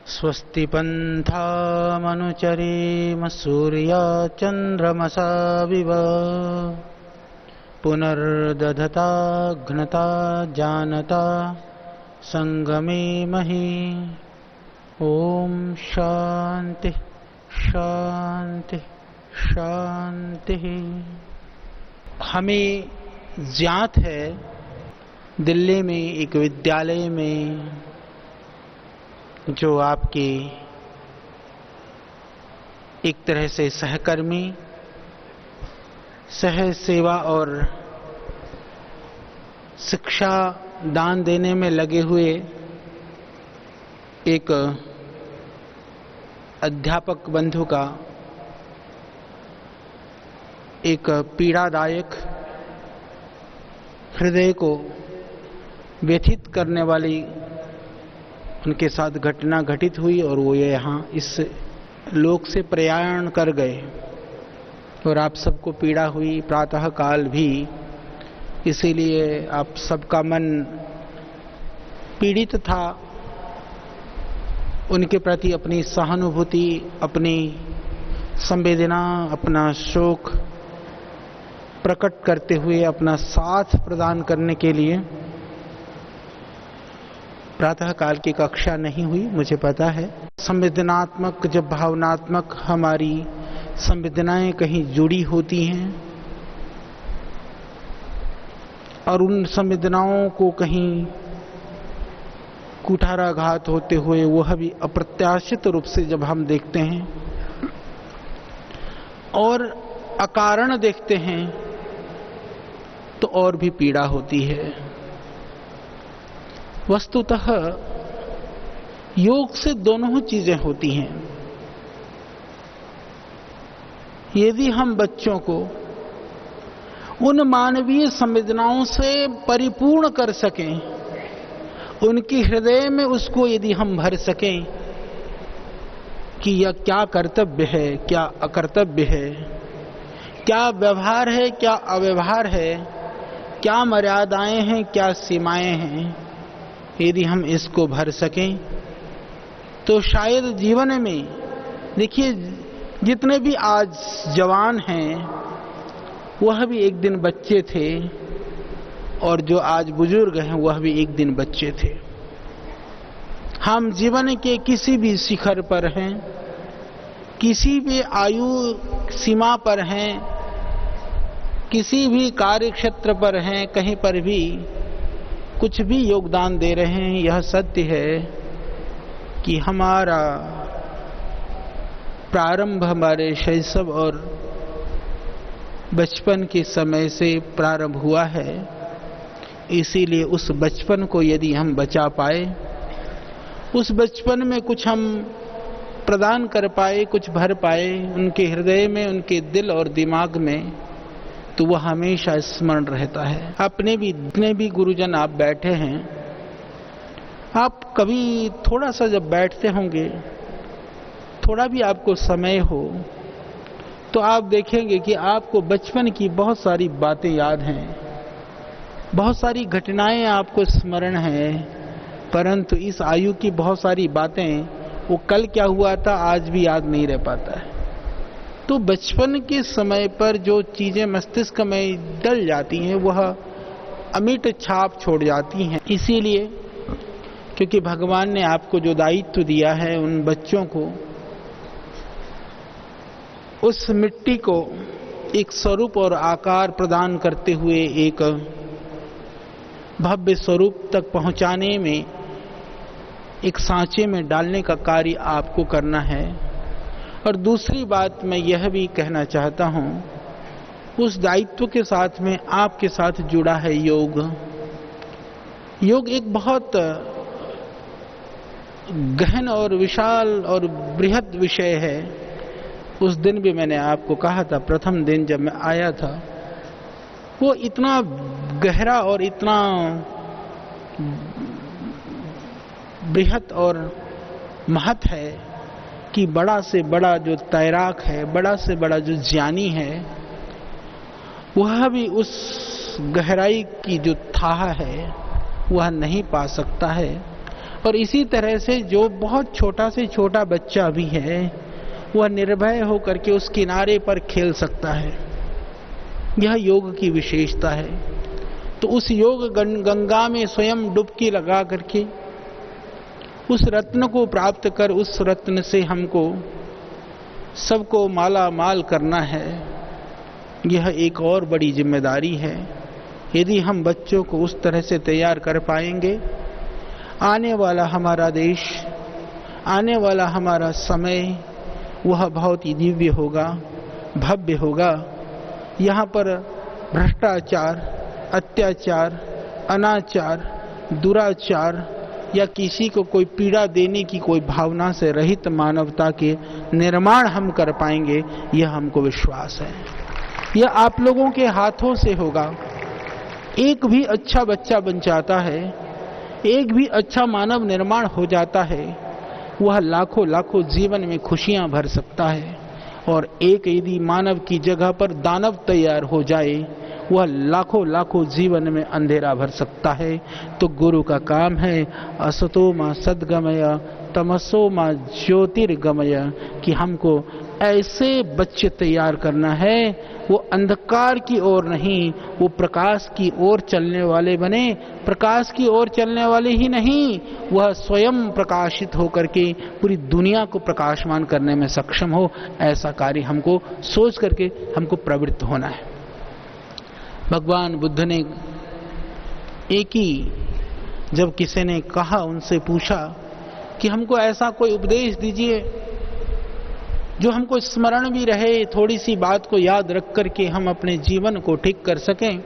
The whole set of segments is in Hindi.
स्वस्ति पन्थामनुचरेम सूर्याचन्द्रमसा विव पुनर्दधता घ्नता जानता संगमे महि। ओम शांति शांति शांति। हमें ज्ञात है दिल्ली में एक विद्यालय में जो आपके एक तरह से सहकर्मी, सह सेवा और शिक्षा दान देने में लगे हुए एक अध्यापक बंधु का एक पीड़ादायक, हृदय को व्यथित करने वाली उनके साथ घटना घटित हुई और वो यहाँ इस लोक से प्रयाण कर गए और आप सबको पीड़ा हुई प्रातः काल भी। इसीलिए आप सबका मन पीड़ित था। उनके प्रति अपनी सहानुभूति, अपनी संवेदना, अपना शोक प्रकट करते हुए अपना साथ प्रदान करने के लिए प्रातः काल की कक्षा नहीं हुई, मुझे पता है। संवेदनात्मक, जब भावनात्मक हमारी संवेदनाएं कहीं जुड़ी होती हैं और उन संवेदनाओं को कहीं कुठाराघात होते हुए वह भी अप्रत्याशित रूप से जब हम देखते हैं और अकारण देखते हैं तो और भी पीड़ा होती है। वस्तुतः योग से दोनों चीजें होती हैं। यदि हम बच्चों को उन मानवीय संवेदनाओं से परिपूर्ण कर सकें, उनके हृदय में उसको यदि हम भर सकें कि यह क्या कर्तव्य है, क्या अकर्तव्य है, क्या व्यवहार है, क्या अव्यवहार है, क्या मर्यादाएं हैं, क्या सीमाएं हैं, यदि हम इसको भर सकें तो शायद जीवन में, देखिए जितने भी आज जवान हैं वह भी एक दिन बच्चे थे और जो आज बुजुर्ग हैं वह भी एक दिन बच्चे थे। हम जीवन के किसी भी शिखर पर हैं, किसी भी आयु सीमा पर हैं, किसी भी कार्य क्षेत्र पर हैं, कहीं पर भी कुछ भी योगदान दे रहे हैं। यह सत्य है कि हमारा प्रारंभ हमारे शैशव और बचपन के समय से प्रारंभ हुआ है। इसीलिए उस बचपन को यदि हम बचा पाए, उस बचपन में कुछ हम प्रदान कर पाए, कुछ भर पाए उनके हृदय में, उनके दिल और दिमाग में, तो वह हमेशा स्मरण रहता है। अपने भी जितने भी गुरुजन आप बैठे हैं, आप कभी थोड़ा सा जब बैठते होंगे, थोड़ा भी आपको समय हो तो आप देखेंगे कि आपको बचपन की बहुत सारी बातें याद हैं, बहुत सारी घटनाएं आपको स्मरण हैं, परंतु इस आयु की बहुत सारी बातें, वो कल क्या हुआ था आज भी याद नहीं रह पाता है। तो बचपन के समय पर जो चीजें मस्तिष्क में डल जाती हैं वह अमिट छाप छोड़ जाती हैं। इसीलिए क्योंकि भगवान ने आपको जो दायित्व दिया है उन बच्चों को, उस मिट्टी को एक स्वरूप और आकार प्रदान करते हुए एक भव्य स्वरूप तक पहुंचाने में, एक सांचे में डालने का कार्य आपको करना है। और दूसरी बात मैं यह भी कहना चाहता हूं, उस दायित्व के साथ में आपके साथ जुड़ा है योग। योग एक बहुत गहन और विशाल और बृहद विषय है। उस दिन भी मैंने आपको कहा था, प्रथम दिन जब मैं आया था, वो इतना गहरा और इतना बृहद और महत है कि बड़ा से बड़ा जो तैराक है, बड़ा से बड़ा जो ज्ञानी है, वह भी उस गहराई की जो थाह है वह नहीं पा सकता है। और इसी तरह से जो बहुत छोटा से छोटा बच्चा भी है वह निर्भय होकर के उस किनारे पर खेल सकता है। यह योग की विशेषता है। तो उस योग गंगा में स्वयं डुबकी लगा करके उस रत्न को प्राप्त कर उस रत्न से हमको सबको माला माल करना है। यह एक और बड़ी जिम्मेदारी है। यदि हम बच्चों को उस तरह से तैयार कर पाएंगे, आने वाला हमारा देश, आने वाला हमारा समय वह बहुत ही दिव्य होगा, भव्य होगा। यहाँ पर भ्रष्टाचार, अत्याचार, अनाचार, दुराचार या किसी को कोई पीड़ा देने की कोई भावना से रहित मानवता के निर्माण हम कर पाएंगे, यह हमको विश्वास है। यह आप लोगों के हाथों से होगा। एक भी अच्छा बच्चा बन जाता है, एक भी अच्छा मानव निर्माण हो जाता है, वह लाखों लाखों जीवन में खुशियां भर सकता है। और एक यदि मानव की जगह पर दानव तैयार हो जाए, वह लाखों लाखों जीवन में अंधेरा भर सकता है। तो गुरु का काम है असतो मा सद्गमय तमसो मा ज्योतिर्गमय, कि हमको ऐसे बच्चे तैयार करना है वो अंधकार की ओर नहीं, वो प्रकाश की ओर चलने वाले बने। प्रकाश की ओर चलने वाले ही नहीं, वह स्वयं प्रकाशित होकर के पूरी दुनिया को प्रकाशमान करने में सक्षम हो। ऐसा कार्य हमको सोच करके हमको प्रवृत्त होना है। भगवान बुद्ध ने एक ही, जब किसी ने कहा, उनसे पूछा कि हमको ऐसा कोई उपदेश दीजिए जो हमको स्मरण भी रहे, थोड़ी सी बात को याद रख करके हम अपने जीवन को ठीक कर सकें।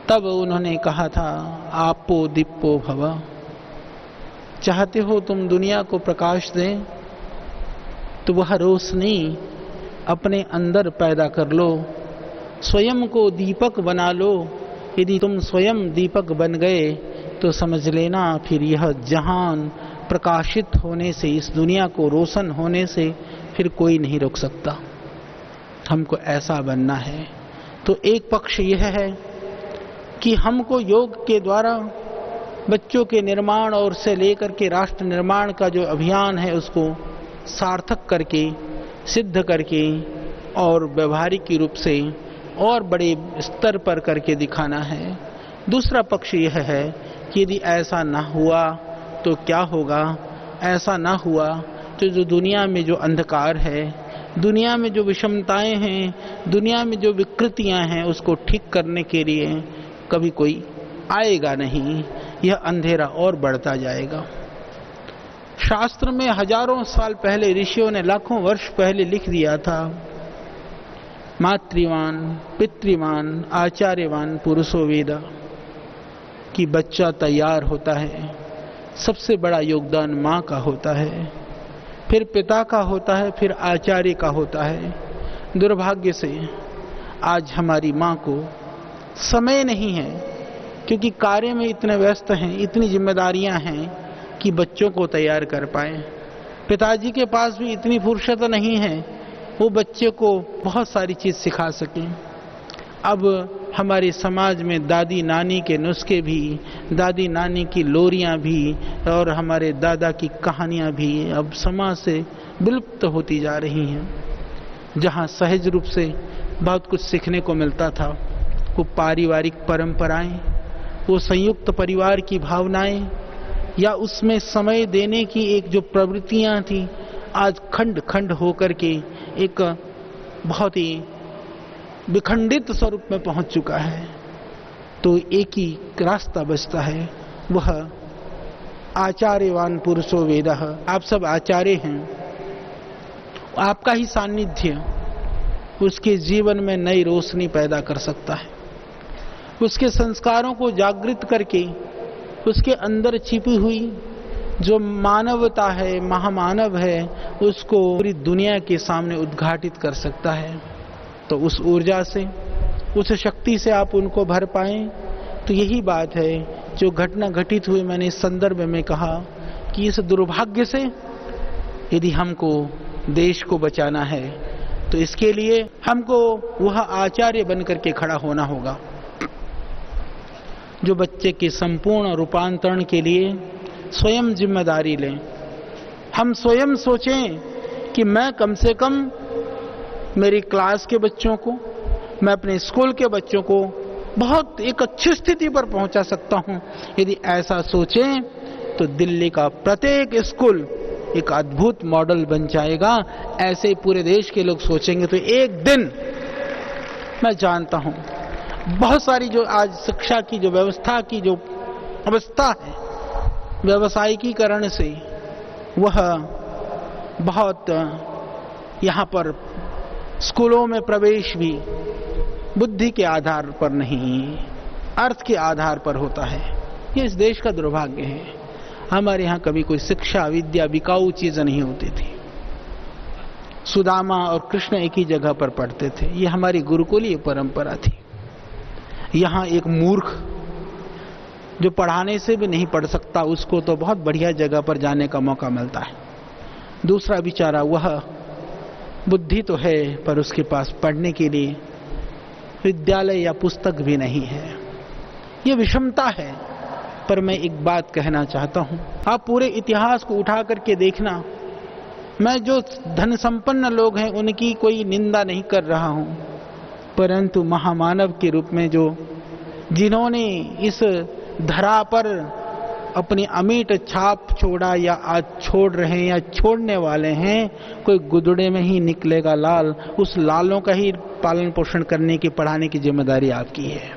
तब उन्होंने कहा था, आपो दीपो भव। चाहते हो तुम दुनिया को प्रकाश दें तो वह रोशनी अपने अंदर पैदा कर लो, स्वयं को दीपक बना लो। यदि तुम स्वयं दीपक बन गए तो समझ लेना फिर यह जहान प्रकाशित होने से, इस दुनिया को रोशन होने से फिर कोई नहीं रोक सकता। हमको ऐसा बनना है। तो एक पक्ष यह है कि हमको योग के द्वारा बच्चों के निर्माण और से लेकर के राष्ट्र निर्माण का जो अभियान है उसको सार्थक करके, सिद्ध करके और व्यवहारिक रूप से और बड़े स्तर पर करके दिखाना है। दूसरा पक्ष यह है कि यदि ऐसा ना हुआ तो क्या होगा। ऐसा ना हुआ तो जो दुनिया में जो अंधकार है, दुनिया में जो विषमताएं हैं, दुनिया में जो विकृतियां हैं, उसको ठीक करने के लिए कभी कोई आएगा नहीं। यह अंधेरा और बढ़ता जाएगा। शास्त्र में हजारों साल पहले ऋषियों ने लाखों वर्ष पहले लिख दिया था, मातृवान पितृवान आचार्यवान पुरुषो वेद, कि बच्चा तैयार होता है, सबसे बड़ा योगदान माँ का होता है, फिर पिता का होता है, फिर आचार्य का होता है। दुर्भाग्य से आज हमारी माँ को समय नहीं है, क्योंकि कार्य में इतने व्यस्त हैं, इतनी जिम्मेदारियां हैं कि बच्चों को तैयार कर पाए। पिताजी के पास भी इतनी फुर्सत नहीं है वो बच्चे को बहुत सारी चीज सिखा सकें। अब हमारे समाज में दादी नानी के नुस्खे भी, दादी नानी की लोरियां भी और हमारे दादा की कहानियां भी अब समाज से विलुप्त होती जा रही हैं। जहां सहज रूप से बहुत कुछ सीखने को मिलता था, वो पारिवारिक परंपराएं, वो संयुक्त परिवार की भावनाएं, या उसमें समय देने की एक जो प्रवृत्तियां थी, आज खंड खंड होकर के एक बहुत ही विखंडित स्वरूप में पहुंच चुका है। तो एक ही रास्ता बचता है, वह आचार्यवान पुरुषो वेदः। आप सब आचार्य हैं, आपका ही सानिध्य उसके जीवन में नई रोशनी पैदा कर सकता है। उसके संस्कारों को जागृत करके उसके अंदर छिपी हुई जो मानवता है, महामानव है, उसको पूरी दुनिया के सामने उद्घाटित कर सकता है। तो उस ऊर्जा से, उस शक्ति से आप उनको भर पाएं। तो यही बात है जो घटना घटित हुई। मैंने इस संदर्भ में कहा कि इस दुर्भाग्य से यदि हमको देश को बचाना है तो इसके लिए हमको वह आचार्य बनकर के खड़ा होना होगा जो बच्चे के संपूर्ण रूपांतरण के लिए स्वयं जिम्मेदारी लें। हम स्वयं सोचें कि मैं कम से कम मेरी क्लास के बच्चों को, मैं अपने स्कूल के बच्चों को बहुत एक अच्छी स्थिति पर पहुंचा सकता हूं। यदि ऐसा सोचें तो दिल्ली का प्रत्येक स्कूल एक अद्भुत मॉडल बन जाएगा। ऐसे ही पूरे देश के लोग सोचेंगे तो एक दिन, मैं जानता हूं, बहुत सारी जो आज शिक्षा की जो व्यवस्था की जो अवस्था है व्यावसायिकीकरण से, वह बहुत यहां पर स्कूलों में प्रवेश भी बुद्धि के आधार पर नहीं, अर्थ के आधार पर होता है। ये इस देश का दुर्भाग्य है। हमारे यहाँ कभी कोई शिक्षा विद्या बिकाऊ चीज नहीं होती थी। सुदामा और कृष्ण एक ही जगह पर पढ़ते थे। ये हमारी गुरुकुलीय परंपरा थी। यहाँ एक मूर्ख जो पढ़ाने से भी नहीं पढ़ सकता, उसको तो बहुत बढ़िया जगह पर जाने का मौका मिलता है। दूसरा बेचारा, वह बुद्धि तो है पर उसके पास पढ़ने के लिए विद्यालय या पुस्तक भी नहीं है। ये विषमता है। पर मैं एक बात कहना चाहता हूं, आप पूरे इतिहास को उठा करके देखना। मैं जो धन संपन्न लोग हैं उनकी कोई निंदा नहीं कर रहा हूं, परंतु महामानव के रूप में जिन्होंने इस धरा पर अपनी अमिट छाप छोड़ा या आज छोड़ रहे हैं या छोड़ने वाले हैं, कोई गुदड़े में ही निकलेगा लाल। उस लालों का ही पालन पोषण करने की, पढ़ाने की जिम्मेदारी आपकी है।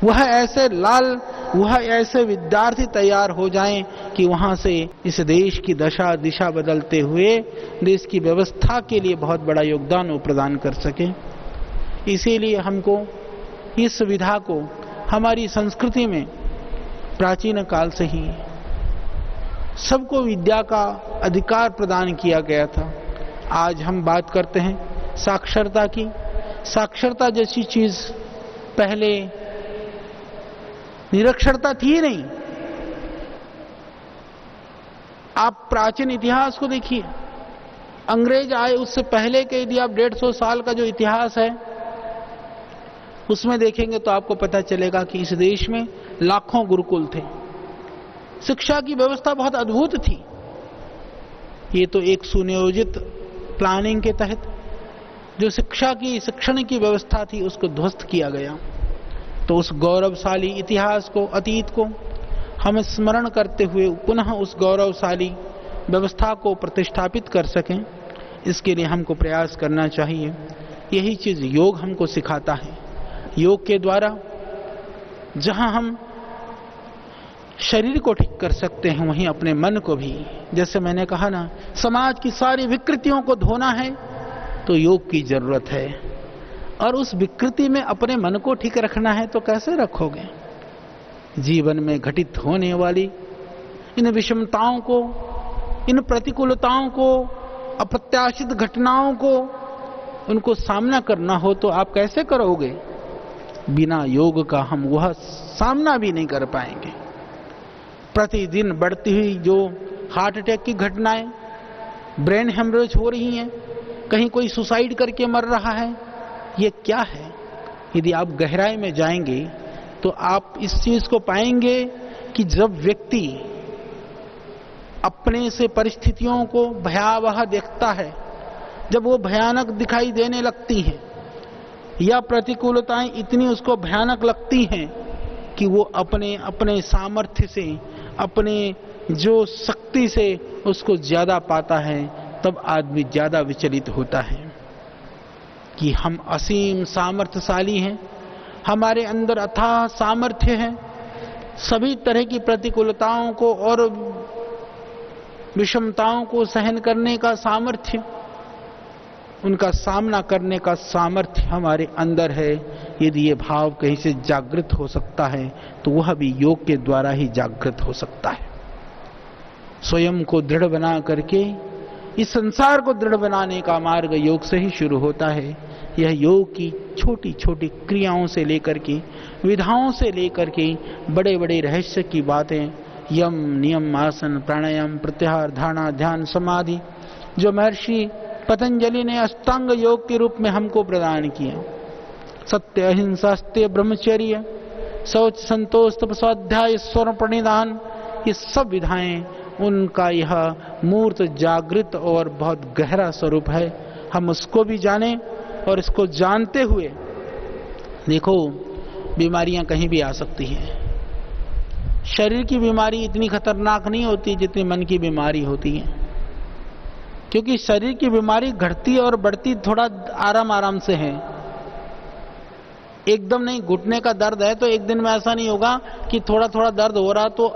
वह ऐसे लाल, वह ऐसे विद्यार्थी तैयार हो जाएं कि वहां से इस देश की दशा दिशा बदलते हुए देश की व्यवस्था के लिए बहुत बड़ा योगदान वो प्रदान कर सके। इसीलिए हमको इस सुविधा को हमारी संस्कृति में प्राचीन काल से ही सबको विद्या का अधिकार प्रदान किया गया था। आज हम बात करते हैं साक्षरता की। साक्षरता जैसी चीज पहले निरक्षरता थी ही नहीं। आप प्राचीन इतिहास को देखिए, अंग्रेज आए उससे पहले के यदि आप 150 साल का जो इतिहास है उसमें देखेंगे तो आपको पता चलेगा कि इस देश में लाखों गुरुकुल थे। शिक्षा की व्यवस्था बहुत अद्भुत थी। ये तो एक सुनियोजित प्लानिंग के तहत जो शिक्षण की व्यवस्था थी उसको ध्वस्त किया गया। तो उस गौरवशाली इतिहास को, अतीत को हम स्मरण करते हुए पुनः उस गौरवशाली व्यवस्था को प्रतिष्ठापित कर सकें, इसके लिए हमको प्रयास करना चाहिए। यही चीज योग हमको सिखाता है। योग के द्वारा जहां हम शरीर को ठीक कर सकते हैं, वहीं अपने मन को भी। जैसे मैंने कहा ना, समाज की सारी विकृतियों को धोना है तो योग की जरूरत है, और उस विकृति में अपने मन को ठीक रखना है तो कैसे रखोगे? जीवन में घटित होने वाली इन विषमताओं को, इन प्रतिकूलताओं को, अप्रत्याशित घटनाओं को, उनको सामना करना हो तो आप कैसे करोगे? बिना योग का हम वह सामना भी नहीं कर पाएंगे। प्रतिदिन बढ़ती हुई जो हार्ट अटैक की घटनाएं, ब्रेन हेमरेज हो रही हैं, कहीं कोई सुसाइड करके मर रहा है, ये क्या है? यदि आप गहराई में जाएंगे तो आप इस चीज को पाएंगे कि जब व्यक्ति अपने से परिस्थितियों को भयावह देखता है, जब वो भयानक दिखाई देने लगती हैं या प्रतिकूलताएं इतनी उसको भयानक लगती हैं कि वो अपने सामर्थ्य से, अपने जो शक्ति से उसको ज्यादा पाता है, तब आदमी ज्यादा विचलित होता है कि हम असीम सामर्थ्यशाली हैं, हमारे अंदर अथाह सामर्थ्य है, सभी तरह की प्रतिकूलताओं को और विषमताओं को सहन करने का सामर्थ्य, उनका सामना करने का सामर्थ्य हमारे अंदर है। यदि ये भाव कहीं से जागृत हो सकता है तो वह भी योग के द्वारा ही जागृत हो सकता है। स्वयं को दृढ़ बना करके इस संसार को दृढ़ बनाने का मार्ग योग से ही शुरू होता है। यह योग की छोटी छोटी क्रियाओं से लेकर के, विधाओं से लेकर के बड़े बड़े रहस्य की बातें, यम, नियम, आसन, प्राणायाम, प्रत्याहार, धारणा, ध्यान, समाधि, जो महर्षि पतंजलि ने अष्टांग योग के रूप में हमको प्रदान किया। सत्य, अहिंसा, स्त्य, ब्रह्मचर्य, शौच, संतोष, तप, स्वाध्याय, स्वर्ण प्रणिधान, ये सब विधाएं उनका यह मूर्त जागृत और बहुत गहरा स्वरूप है। हम उसको भी जानें और इसको जानते हुए देखो बीमारियां कहीं भी आ सकती हैं। शरीर की बीमारी इतनी खतरनाक नहीं होती जितनी मन की बीमारी होती है, क्योंकि शरीर की बीमारी घटती और बढ़ती थोड़ा आराम आराम से है। एकदम नहीं, घुटने का दर्द है तो एक दिन में ऐसा नहीं होगा कि थोड़ा थोड़ा दर्द हो रहा तो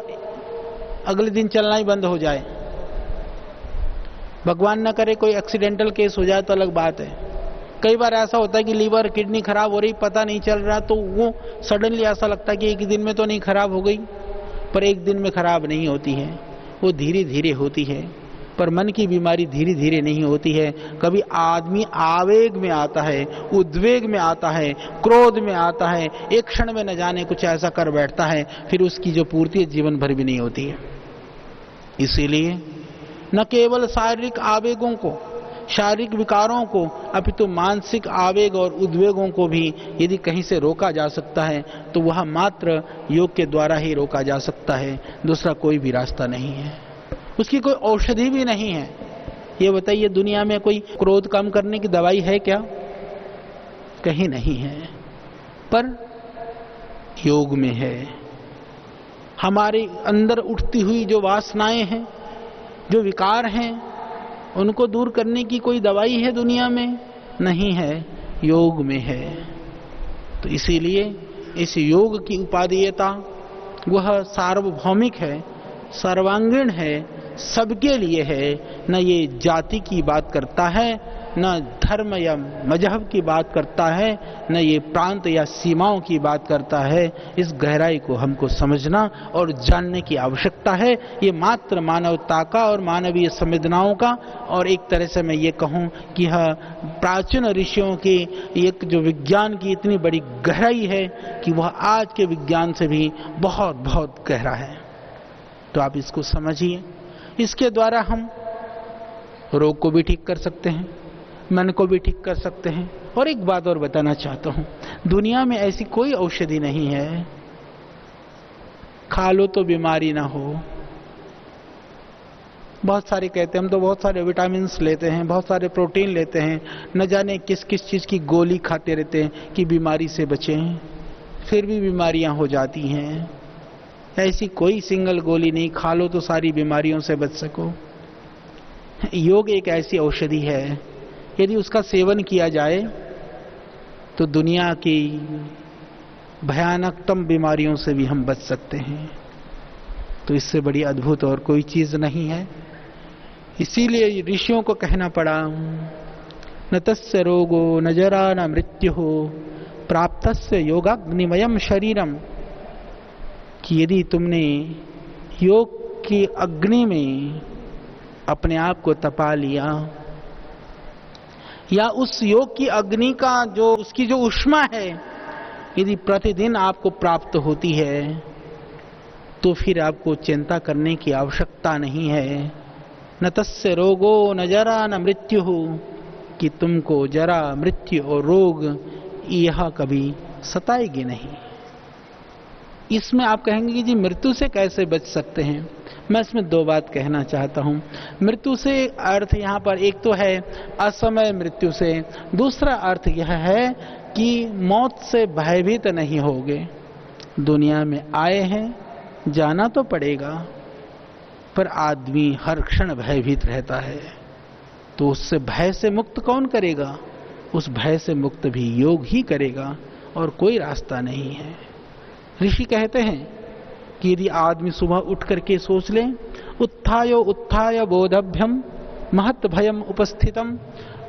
अगले दिन चलना ही बंद हो जाए। भगवान न करे कोई एक्सीडेंटल केस हो जाए तो अलग बात है। कई बार ऐसा होता है कि लीवर किडनी खराब हो रही, पता नहीं चल रहा, तो वो सडनली ऐसा लगता है कि एक दिन में तो नहीं खराब हो गई, पर एक दिन में खराब नहीं होती है, वो धीरे धीरे होती है। पर मन की बीमारी धीरे धीरे नहीं होती है। कभी आदमी आवेग में आता है, उद्वेग में आता है, क्रोध में आता है, एक क्षण में न जाने कुछ ऐसा कर बैठता है, फिर उसकी जो पूर्ति जीवन भर भी नहीं होती है। इसीलिए न केवल शारीरिक आवेगों को, शारीरिक विकारों को, अपितु मानसिक आवेग और उद्वेगों को भी यदि कहीं से रोका जा सकता है तो वह मात्र योग के द्वारा ही रोका जा सकता है। दूसरा कोई भी रास्ता नहीं है, उसकी कोई औषधि भी नहीं है। ये बताइए, दुनिया में कोई क्रोध कम करने की दवाई है क्या? कहीं नहीं है, पर योग में है। हमारे अंदर उठती हुई जो वासनाएं हैं, जो विकार हैं, उनको दूर करने की कोई दवाई है दुनिया में? नहीं है, योग में है। तो इसीलिए इस योग की उपादेयता वह सार्वभौमिक है, सर्वांगीण है, सबके लिए है। न ये जाति की बात करता है, न धर्म या मजहब की बात करता है, न ये प्रांत या सीमाओं की बात करता है। इस गहराई को हमको समझना और जानने की आवश्यकता है। ये मात्र मानवता का और मानवीय संवेदनाओं का, और एक तरह से मैं ये कहूँ कि यह प्राचीन ऋषियों की एक जो विज्ञान की इतनी बड़ी गहराई है कि वह आज के विज्ञान से भी बहुत बहुत गहरा है। तो आप इसको समझिए। इसके द्वारा हम रोग को भी ठीक कर सकते हैं, मन को भी ठीक कर सकते हैं। और एक बात और बताना चाहता हूं, दुनिया में ऐसी कोई औषधि नहीं है खा लो तो बीमारी ना हो। बहुत सारे कहते हैं हम तो बहुत सारे विटामिन लेते हैं, बहुत सारे प्रोटीन लेते हैं, न जाने किस किस चीज की गोली खाते रहते हैं कि बीमारी से बचें, फिर भी बीमारियां हो जाती हैं। ऐसी कोई सिंगल गोली नहीं, खा लो तो सारी बीमारियों से बच सको। योग एक ऐसी औषधि है, यदि उसका सेवन किया जाए तो दुनिया की भयानकतम बीमारियों से भी हम बच सकते हैं। तो इससे बड़ी अद्भुत और कोई चीज नहीं है। इसीलिए ऋषियों को कहना पड़ा, न तस्य रोगो न जरा न मृत्यु प्राप्तस्य योगाग्निमयम शरीरम, कि यदि तुमने योग की अग्नि में अपने आप को तपा लिया, या उस योग की अग्नि का जो उसकी जो ऊष्मा है यदि प्रतिदिन आपको प्राप्त होती है, तो फिर आपको चिंता करने की आवश्यकता नहीं है। न तस्य रोगो न जरा न मृत्यु, कि तुमको जरा मृत्यु और रोग यह कभी सताएगी नहीं। इसमें आप कहेंगे कि जी मृत्यु से कैसे बच सकते हैं? मैं इसमें दो बात कहना चाहता हूं। मृत्यु से अर्थ यहां पर एक तो है असमय मृत्यु से, दूसरा अर्थ यह है कि मौत से भयभीत नहीं होगे। दुनिया में आए हैं, जाना तो पड़ेगा, पर आदमी हर क्षण भयभीत रहता है। तो उससे भय से मुक्त कौन करेगा? उस भय से मुक्त भी योग ही करेगा, और कोई रास्ता नहीं है। ऋषि कहते हैं कि यदि आदमी सुबह उठ करके सोच ले, उत्थायो उत्थाय बोधभ्यम महत् भयम उपस्थितम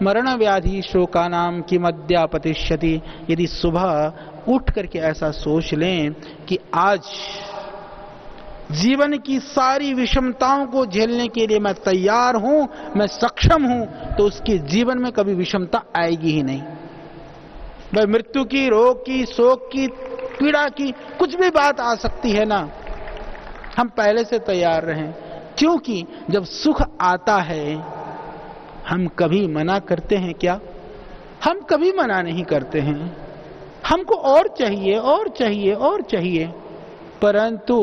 मरण व्याधि शोकानाम किमद्यापतिष्यति। यदि सुबह उठ करके ऐसा सोच लें कि आज जीवन की सारी विषमताओं को झेलने के लिए मैं तैयार हूं, मैं सक्षम हूं, तो उसके जीवन में कभी विषमता आएगी ही नहीं। भाई मृत्यु की, रोग की, शोक की, पीड़ा की कुछ भी बात आ सकती है ना, हम पहले से तैयार रहें। क्योंकि जब सुख आता है हम कभी मना करते हैं क्या? हम कभी मना नहीं करते हैं। हमको और चाहिए और चाहिए और चाहिए, परंतु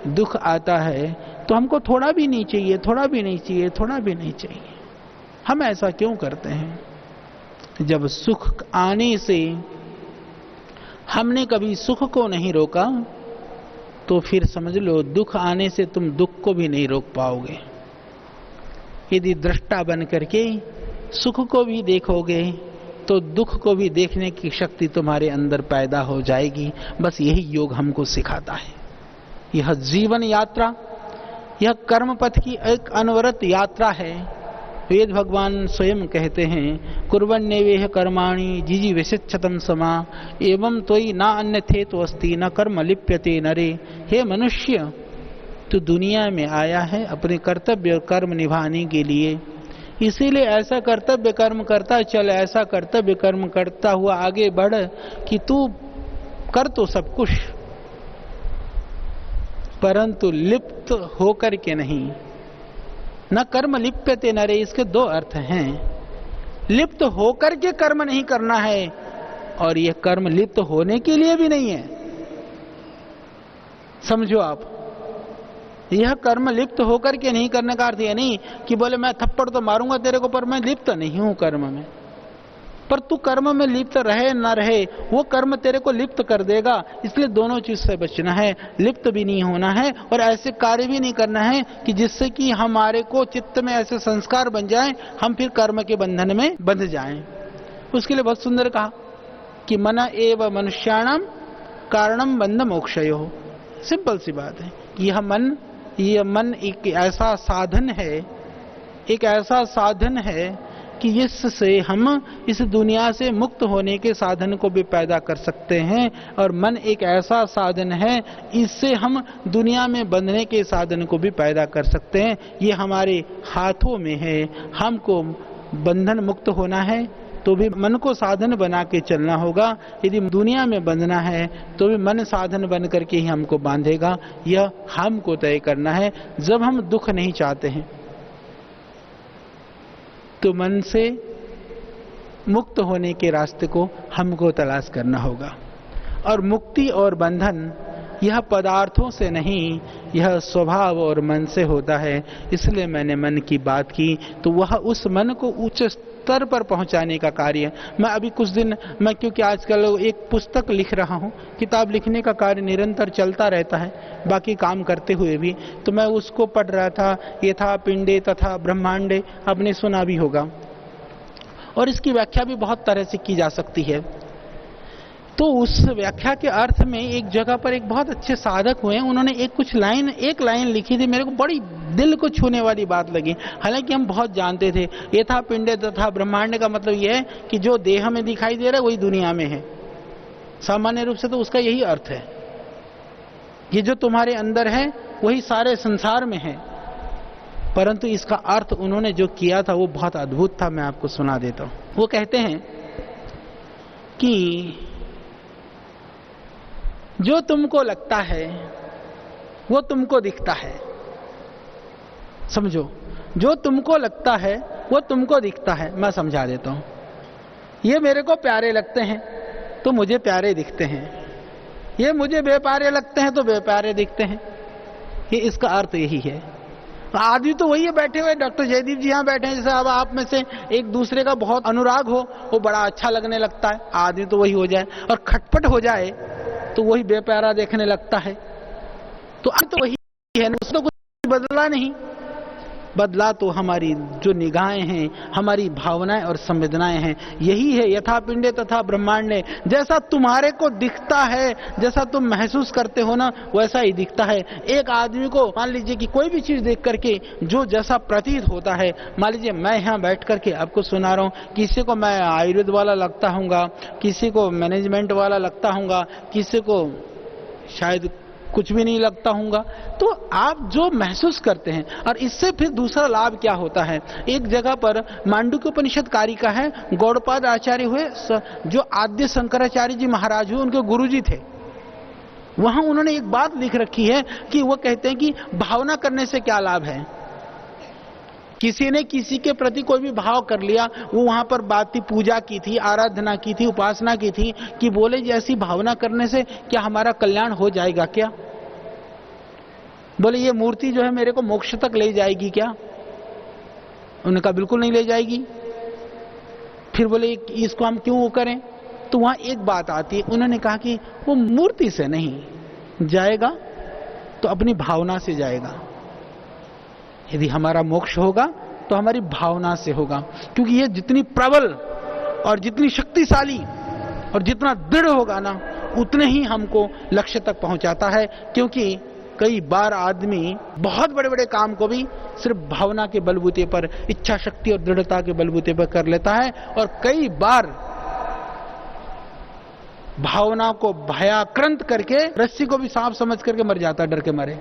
दुख आता है तो हमको थोड़ा भी नहीं चाहिए, थोड़ा भी नहीं चाहिए, थोड़ा भी नहीं चाहिए। हम ऐसा क्यों करते हैं? जब सुख आने से हमने कभी सुख को नहीं रोका तो फिर समझ लो दुख आने से तुम दुख को भी नहीं रोक पाओगे। यदि दृष्टा बन करके सुख को भी देखोगे तो दुख को भी देखने की शक्ति तुम्हारे अंदर पैदा हो जाएगी। बस यही योग हमको सिखाता है। यह जीवन यात्रा, यह कर्म पथ की एक अनवरत यात्रा है। वेद भगवान स्वयं कहते हैं, कुर्वन्नेवेह कर्माणि जिजीविषच्छतं समा एवं त्वयि न अन्यथे तो अस्ति न कर्म लिप्यते नरे। हे मनुष्य, तू दुनिया में आया है अपने कर्तव्य कर्म निभाने के लिए, इसीलिए ऐसा कर्तव्य कर्म करता चल, ऐसा कर्तव्य कर्म करता हुआ आगे बढ़ कि तू कर तो सब कुछ, परंतु लिप्त होकर के नहीं। न कर्म लिप्यते नरे, इसके दो अर्थ हैं। लिप्त होकर के कर्म नहीं करना है और यह कर्म लिप्त होने के लिए भी नहीं है। समझो आप, यह कर्म लिप्त होकर के नहीं करने का अर्थ यह नहीं कि बोले मैं थप्पड़ तो मारूंगा तेरे को पर मैं लिप्त नहीं हूं कर्म में। पर तू कर्म में लिप्त रहे न रहे, वो कर्म तेरे को लिप्त कर देगा। इसलिए दोनों चीज से बचना है, लिप्त भी नहीं होना है और ऐसे कार्य भी नहीं करना है कि जिससे कि हमारे को चित्त में ऐसे संस्कार बन जाएं, हम फिर कर्म के बंधन में बंध जाएं। उसके लिए बहुत सुंदर कहा कि मन एव मनुष्याणाम कारणम बंध मोक्षयो। सिंपल सी बात है। यह मन एक ऐसा साधन है, एक ऐसा साधन है कि इससे हम इस दुनिया से मुक्त होने के साधन को भी पैदा कर सकते हैं। और मन एक ऐसा साधन है, इससे हम दुनिया में बंधने के साधन को भी पैदा कर सकते हैं। ये हमारे हाथों में है। हमको बंधन मुक्त होना है तो भी मन को साधन बना के चलना होगा। यदि दुनिया में बंधना है तो भी मन साधन बन करके ही हमको बांधेगा। यह हमको तय करना है। जब हम दुख नहीं चाहते हैं तो मन से मुक्त होने के रास्ते को हमको तलाश करना होगा। और मुक्ति और बंधन यह पदार्थों से नहीं, यह स्वभाव और मन से होता है। इसलिए मैंने मन की बात की, तो वह उस मन को उच्च स्तर पर पहुंचाने का कार्य। मैं अभी कुछ दिन, मैं क्योंकि आजकल एक पुस्तक लिख रहा हूं, किताब लिखने का कार्य निरंतर चलता रहता है बाकी काम करते हुए भी, तो मैं उसको पढ़ रहा था। यथा पिंडे तथा ब्रह्मांडे, आपने सुना भी होगा। और इसकी व्याख्या भी बहुत तरह से की जा सकती है। तो उस व्याख्या के अर्थ में एक जगह पर एक बहुत अच्छे साधक हुए, उन्होंने एक लाइन लिखी थी, मेरे को बड़ी दिल को छूने वाली बात लगी। हालांकि हम बहुत जानते थे, यथा पिंडे तथा ब्रह्मांड का मतलब यह है कि जो देह में दिखाई दे रहा है वही दुनिया में है। सामान्य रूप से तो उसका यही अर्थ है, ये जो तुम्हारे अंदर है वही सारे संसार में है। परंतु इसका अर्थ उन्होंने जो किया था वो बहुत अद्भुत था। मैं आपको सुना देता हूं। वो कहते हैं कि जो तुमको लगता है वो तुमको दिखता है। समझो, जो तुमको लगता है वो तुमको दिखता है। मैं समझा देता हूं। ये मेरे को प्यारे लगते हैं तो मुझे प्यारे दिखते हैं, ये मुझे बेप्यारे लगते हैं तो बेप्यारे दिखते हैं। ये इसका अर्थ यही है। आदमी तो वही है, बैठे हुए डॉक्टर जयदीप जी यहाँ बैठे हैं, जैसे अब आप में से एक दूसरे का बहुत अनुराग हो, वो बड़ा अच्छा लगने लगता है, आदमी तो वही हो जाए। और खटपट हो जाए तो वही बेप्यारा देखने लगता है। तो अब तो वही है, उसमें कुछ बदला नहीं। बदला तो हमारी जो निगाहें हैं, हमारी भावनाएं और संवेदनाएं हैं। यही है यथा पिंडे तथा ब्रह्मांडे। जैसा तुम्हारे को दिखता है, जैसा तुम महसूस करते हो ना, वैसा ही दिखता है। एक आदमी को मान लीजिए कि कोई भी चीज देख करके जो जैसा प्रतीत होता है, मान लीजिए मैं यहाँ बैठ करके आपको सुना रहा हूँ, किसी को मैं आयुर्वेद वाला लगता हूँगा, किसी को मैनेजमेंट वाला लगता हूँगा, किसी को शायद कुछ भी नहीं लगता हूँगा। तो आप जो महसूस करते हैं, और इससे फिर दूसरा लाभ क्या होता है। एक जगह पर मांडुक्य उपनिषद कारिका है, गौड़पाद आचार्य हुए, जो आद्य शंकराचार्य जी महाराज हुए, उनके गुरु जी थे। वहां उन्होंने एक बात लिख रखी है कि वो कहते हैं कि भावना करने से क्या लाभ है। किसी ने किसी के प्रति कोई भी भाव कर लिया, वो वहां पर बात थी, पूजा की थी, आराधना की थी, उपासना की थी, कि बोले जैसी भावना करने से क्या हमारा कल्याण हो जाएगा क्या। बोले ये मूर्ति जो है मेरे को मोक्ष तक ले जाएगी क्या? उन्होंने कहा बिल्कुल नहीं ले जाएगी। फिर बोले इसको हम क्यों वो करें? तो वहां एक बात आती है, उन्होंने कहा कि वो मूर्ति से नहीं जाएगा तो अपनी भावना से जाएगा। यदि हमारा मोक्ष होगा तो हमारी भावना से होगा, क्योंकि ये जितनी प्रबल और जितनी शक्तिशाली और जितना दृढ़ होगा ना, उतने ही हमको लक्ष्य तक पहुंचाता है। क्योंकि कई बार आदमी बहुत बड़े बड़े काम को भी सिर्फ भावना के बलबूते पर, इच्छा शक्ति और दृढ़ता के बलबूते पर कर लेता है, और कई बार भावना को भयाक्रांत करके रस्सी को भी सांप समझ करके मर जाता, डर के मारे।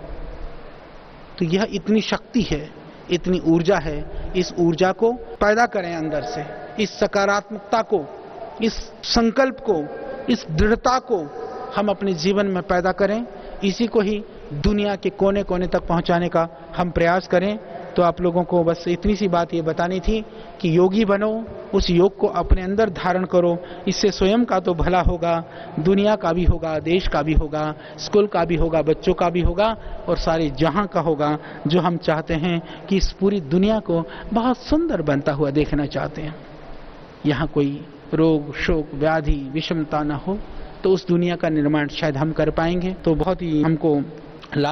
तो यह इतनी शक्ति है, इतनी ऊर्जा है। इस ऊर्जा को पैदा करें अंदर से, इस सकारात्मकता को, इस संकल्प को, इस दृढ़ता को हम अपने जीवन में पैदा करें। इसी को ही दुनिया के कोने कोने तक पहुंचाने का हम प्रयास करें। तो आप लोगों को बस इतनी सी बात ये बतानी थी कि योगी बनो, उस योग को अपने अंदर धारण करो। इससे स्वयं का तो भला होगा, दुनिया का भी होगा, देश का भी होगा, स्कूल का भी होगा, बच्चों का भी होगा, और सारे जहां का होगा। जो हम चाहते हैं कि इस पूरी दुनिया को बहुत सुंदर बनता हुआ देखना चाहते हैं। यहाँ कोई रोग, शोक, व्याधि, विषमता न हो, तो उस दुनिया का निर्माण शायद हम कर पाएंगे। तो बहुत ही हमको लाभ